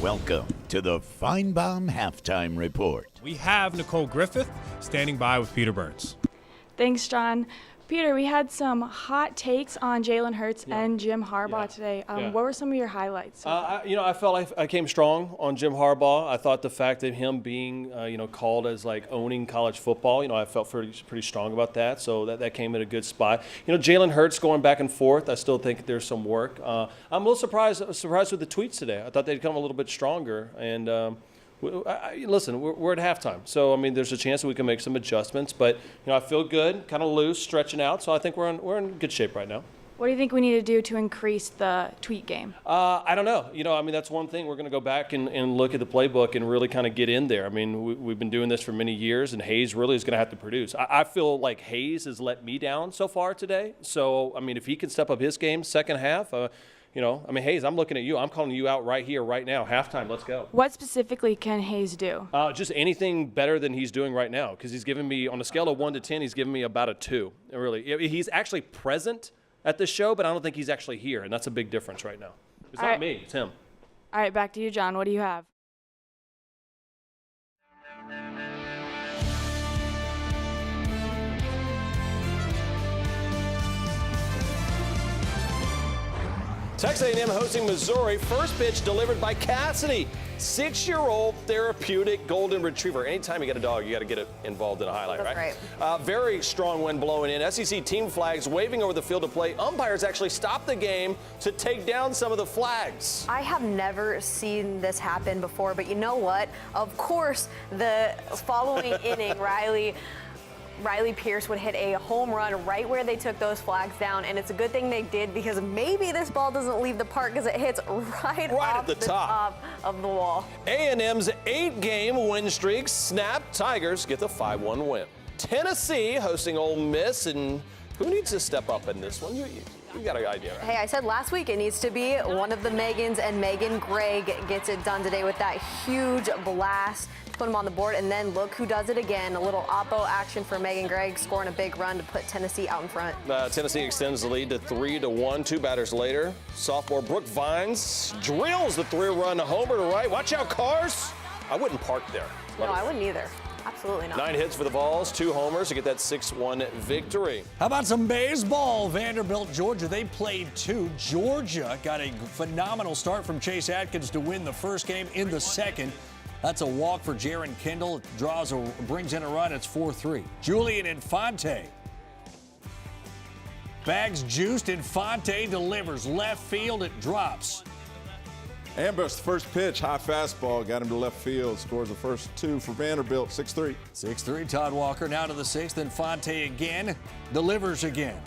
Welcome to the Feinbaum Halftime Report. We have Nicole Griffith standing by with Peter Burns. Thanks, John. Peter, we had some hot takes on Jalen Hurts and Jim Harbaugh today. What were some of your highlights? I felt like I came strong on Jim Harbaugh. I thought the fact that him being, called as like owning college football, I felt pretty strong about that. So that came at a good spot. Jalen Hurts going back and forth. I still think there's some work. I'm a little surprised with the tweets today. I thought they'd come a little bit stronger. And listen, we're at halftime, so there's a chance that we can make some adjustments. But I feel good, kind of loose, stretching out. So I think we're in good shape right now. What do you think we need to do to increase the tweet game? I don't know. That's one thing. We're going to go back and look at the playbook and really kind of get in there. We've been doing this for many years, and Hayes really is going to have to produce. I feel like Hayes has let me down so far today. So, if he can step up his game second half, Hayes, I'm looking at you. I'm calling you out right here, right now. Halftime, let's go. What specifically can Hayes do? Just anything better than he's doing right now, because he's giving me, on a scale of 1 to 10, he's giving me about a 2. Really, he's actually present at the show, but I don't think he's actually here, and that's a big difference right now. It's not me, it's him. All right, back to you, John. What do you have? Texas A&M hosting Missouri. First pitch delivered by Cassidy. 6-year-old therapeutic golden retriever. Anytime you get a dog, you got to get it involved in a highlight, That's right? Very strong wind blowing in. SEC team flags waving over the field of play. Umpires actually stopped the game to take down some of the flags. I have never seen this happen before, but you know what? Of course, the following inning, Riley Pierce would hit a home run right where they took those flags down, and it's a good thing they did, because maybe this ball doesn't leave the park because it hits right off at the top of the wall. A&M's 8-game win streak snapped. Tigers get the 5-1 win. Tennessee hosting Ole Miss, and who needs to step up in this one? You got an idea, right? Hey, I said last week it needs to be one of the Megans, and Megan Gregg gets it done today with that huge blast. Put him on the board, and then look who does it again. A little oppo action for Megan Gregg, scoring a big run to put Tennessee out in front. Tennessee extends the lead to 3-1. 2 batters later, sophomore Brooke Vines drills the 3-run homer to right. Watch out, cars. I wouldn't park there. No, I wouldn't either. Absolutely not. 9 hits for the Vols, 2 homers to get that 6-1 victory. How about some baseball? Vanderbilt, Georgia, they played 2. Georgia got a phenomenal start from Chase Atkins to win the first game. In the second, that's a walk for Jaron Kendall. Brings in a run. It's 4-3. Julian Infante. Bags juiced. Infante delivers. Left field. It drops. Ambush, the first pitch, high fastball, got him to left field. Scores the first 2 for Vanderbilt, 6-3. 6-3, Todd Walker. Now to the 6th. Infante again. Delivers again.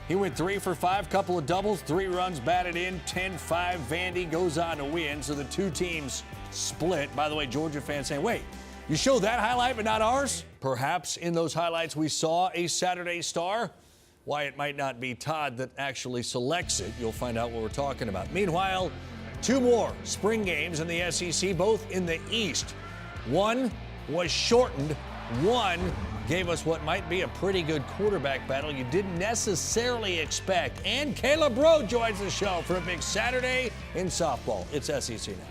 He went 3 for 5, couple of doubles, 3 runs batted in, 10-5. Vandy goes on to win. So the two teams split. By the way, Georgia fans saying, wait, you showed that highlight but not ours? Perhaps in those highlights we saw a Saturday star. Why it might not be Todd that actually selects it, you'll find out what we're talking about. Meanwhile, 2 more spring games in the SEC, both in the East. One was shortened. One gave us what might be a pretty good quarterback battle you didn't necessarily expect. And Caleb Rowe joins the show for a big Saturday in softball. It's SEC Now.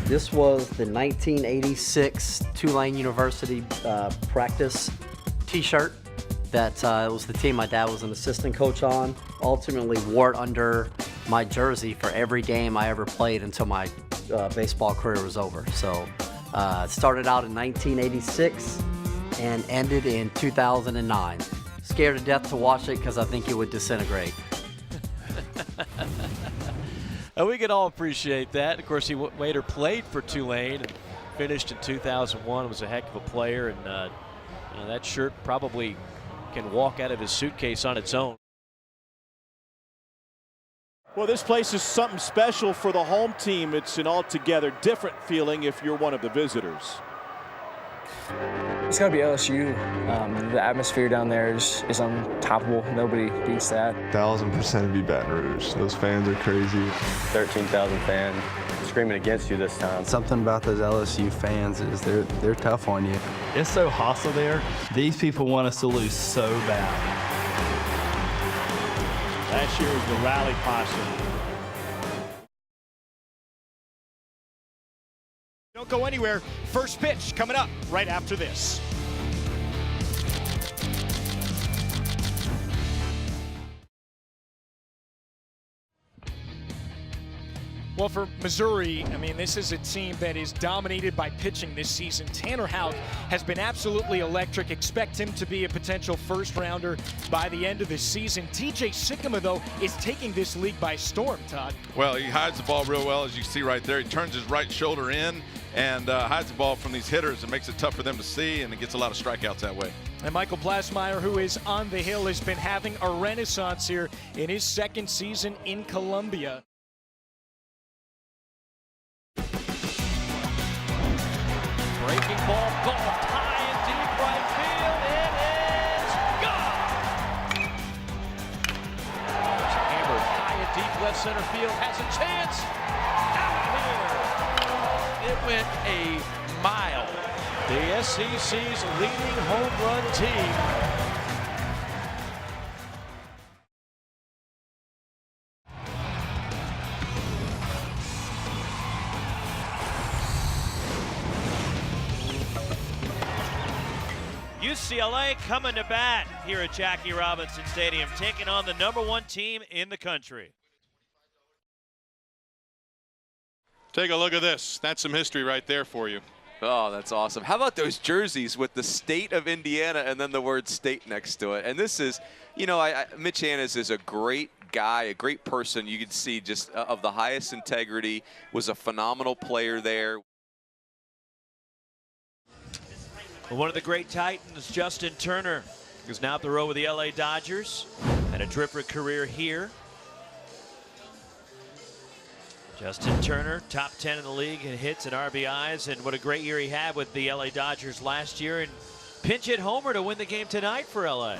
This was the 1986 Tulane University practice t-shirt that it was the team my dad was an assistant coach on. Ultimately wore it under my jersey for every game I ever played until my baseball career was over. So it started out in 1986 and ended in 2009. Scared to death to watch it because I think it would disintegrate. We can all appreciate that. Of course, he later played for Tulane and finished in 2001. Was a heck of a player, and that shirt probably can walk out of his suitcase on its own. Well, this place is something special for the home team. It's an altogether different feeling if you're one of the visitors. It's got to be LSU. The atmosphere down there is untoppable. Nobody beats that. 1,000% it'd be Baton Rouge. Those fans are crazy. 13,000 fans screaming against you this time. Something about those LSU fans is they're tough on you. It's so hostile there. These people want us to lose so bad. Last year was the rally posse. Don't go anywhere. First pitch coming up right after this. Well, for Missouri, I mean, this is a team that is dominated by pitching this season. Tanner Houck has been absolutely electric. Expect him to be a potential first-rounder by the end of the season. TJ Sikkema, though, is taking this league by storm, Todd. Well, he hides the ball real well, as you see right there. He turns his right shoulder in and hides the ball from these hitters and makes it tough for them to see, and it gets a lot of strikeouts that way. And Michael Plasmeyer, who is on the hill, has been having a renaissance here in his second season in Columbia. Breaking ball, golfed high and deep right field. It is gone! It's hammered high and deep left center field. Has a chance. Out here. It went a mile. The SEC's leading home run team. UCLA coming to bat here at Jackie Robinson Stadium, taking on the #1 team in the country. Take a look at this. That's some history right there for you. Oh, that's awesome. How about those jerseys with the state of Indiana and then the word state next to it? And this is, you know, Mitch Annis is a great guy, a great person. You can see just of the highest integrity, was a phenomenal player there. One of the great Titans, Justin Turner, is now up the road with the LA Dodgers. Had a terrific career here. Justin Turner, top 10 in the league in hits and RBIs, and what a great year he had with the LA Dodgers last year, and pinch hit homer to win the game tonight for LA.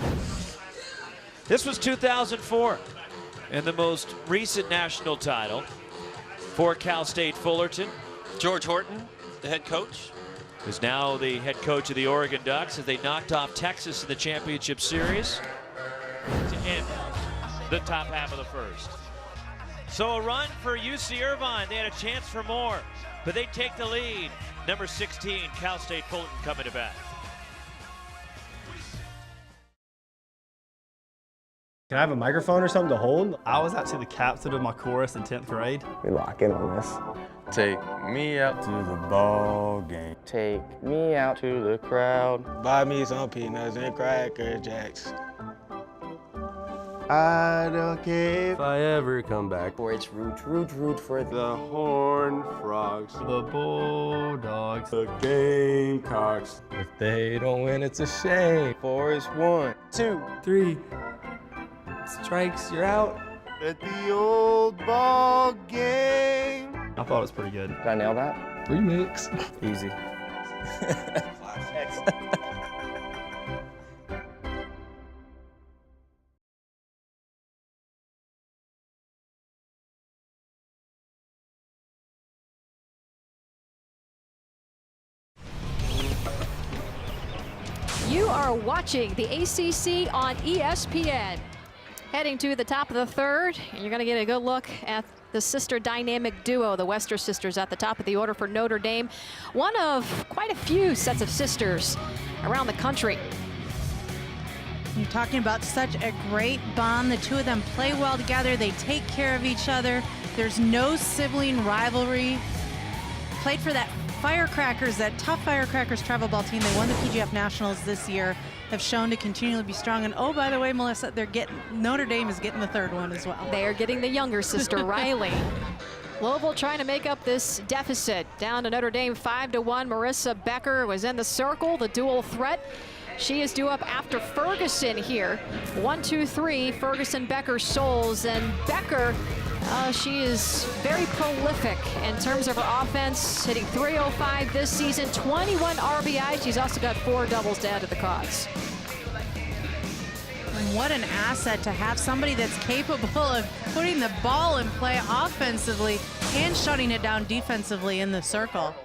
This was 2004, and the most recent national title for Cal State Fullerton. George Horton, the head coach, is now the head coach of the Oregon Ducks as they knocked off Texas in the championship series to end the top half of the first. So a run for UC Irvine. They had a chance for more, but they take the lead. Number 16, Cal State Fullerton coming to bat. Can I have a microphone or something to hold? I was actually the captain of my chorus in 10th grade. We lock in on this. Take me out to the ball game. Take me out to the crowd. Buy me some peanuts and Cracker Jacks. I don't care if I ever come back. For it's root for The Horned Frogs, The Bulldogs, the Gamecocks. If they don't win, it's a shame. For it's 1, 2, 3 strikes, you're out. At the old ball game. I thought it was pretty good. Did I nail that? Remix. Easy. You are watching the ACC on ESPN. Heading to the top of the third, and you're going to get a good look at the sister dynamic duo, the Wester sisters, at the top of the order for Notre Dame. One of quite a few sets of sisters around the country. You're talking about such a great bond. The two of them play well together. They take care of each other. There's no sibling rivalry. Played for that Firecrackers, that tough Firecrackers travel ball team. They won the PGF Nationals this year, have shown to continually be strong. And oh, by the way, Melissa, Notre Dame is getting the third one as well. They are getting the younger sister, Riley. Louisville trying to make up this deficit. Down to Notre Dame 5-1. Marissa Becker was in the circle, the dual threat. She is due up after Ferguson here. 1, 2, 3, Ferguson, Becker, Souls, and Becker She is very prolific in terms of her offense, hitting .305 this season, 21 RBI. She's also got 4 doubles to add to the cause. And what an asset to have somebody that's capable of putting the ball in play offensively and shutting it down defensively in the circle.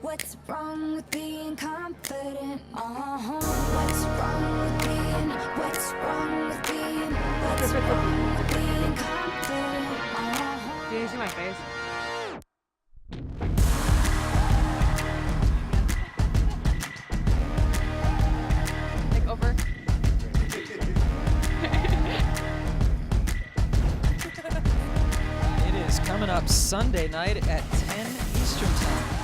What's wrong with being confident? What's wrong with being? What's wrong with being? What's wrong with being confident? Do you see my face? Like over. It is coming up Sunday night at 10 Eastern Time.